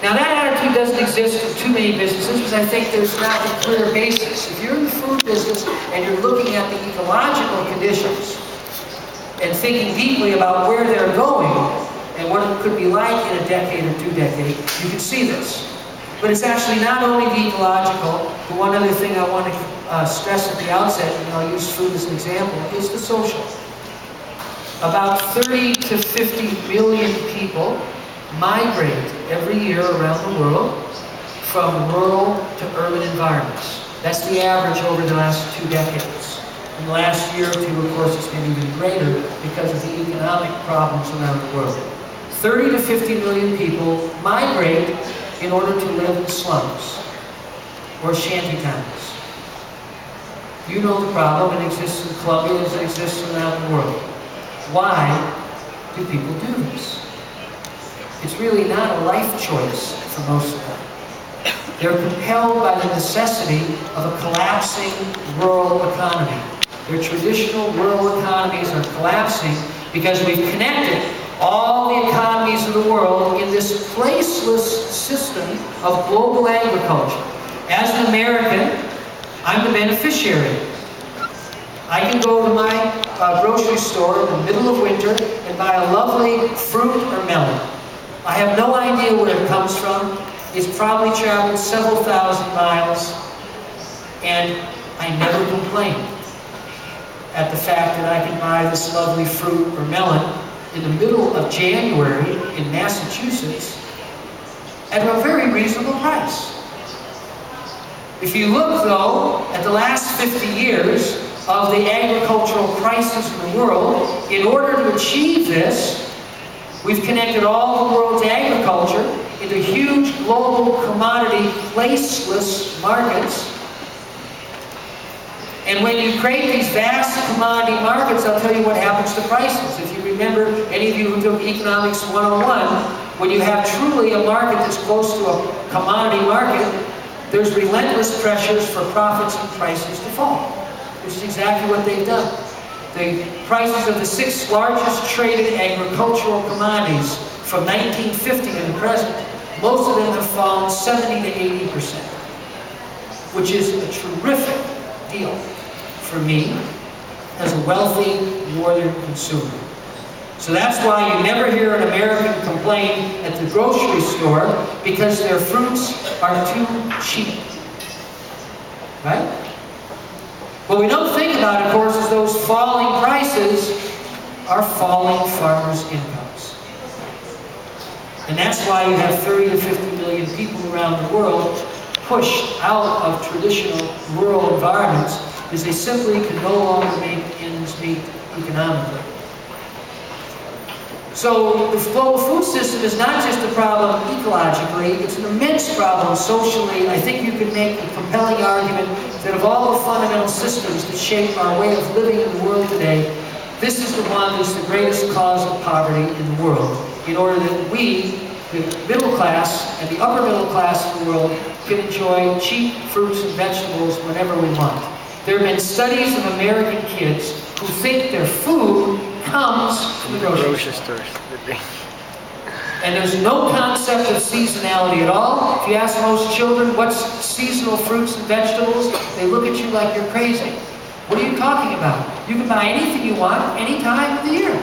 Now that attitude doesn't exist in too many businesses because I think there's not a clear basis. If you're in the food business and you're looking at the ecological conditions and thinking deeply about where they're going and what it could be like in a decade or 2 decades, you can see this. But it's actually not only the ecological, but one other thing I want to stress at the outset, and I'll use food as an example, is the social. About 30 to 50 million people migrate every year around the world from rural to urban environments. That's the average over the last 2 decades. In the last year or 2, of course, it's been even greater because of the economic problems around the world. 30 to 50 million people migrate in order to live in slums or shanty towns. You know the problem. It exists in Colombia, it exists around the world. Why do people do this? It's really not a life choice for most of them. They're compelled by the necessity of a collapsing rural economy. Their traditional rural economies are collapsing because we've connected all the economies of the world in this placeless system of global agriculture. As an American, I'm the beneficiary. I can go to my grocery store in the middle of winter and buy a lovely fruit or melon. I have no idea where it comes from. It's probably traveled several thousand miles, and I never complain at the fact that I can buy this lovely fruit or melon in the middle of January in Massachusetts at a very reasonable price. If you look, though, at the last 50 years of the agricultural crisis in the world, in order to achieve this, we've connected all the world's agriculture into huge global commodity placeless markets. And when you create these vast commodity markets, I'll tell you what happens to prices. If you remember, any of you who took Economics 101, when you have truly a market that's close to a commodity market, there's relentless pressures for profits and prices to fall, which is exactly what they've done. The prices of the 6 largest traded agricultural commodities from 1950 to the present, most of them have fallen 70 to 80%, which is a terrific deal for me as a wealthy northern consumer. So that's why you never hear an American complain at the grocery store because their fruits are too cheap. Right? What we don't think about, of course, is those falling prices are falling farmers' incomes. And that's why you have 30 to 50 million people around the world pushed out of traditional rural environments because they simply can no longer make ends meet economically. So the global food system is not just a problem ecologically, it's an immense problem socially. I think you can make a compelling argument that of all the fundamental systems that shape our way of living in the world today, this is the one that's the greatest cause of poverty in the world, in order that we, the middle class and the upper middle class in the world, can enjoy cheap fruits and vegetables whenever we want. There have been studies of American kids who think their food comes from the grocery store. And there's no concept of seasonality at all. If you ask most children what's seasonal fruits and vegetables, they look at you like you're crazy. What are you talking about? You can buy anything you want any time of the year.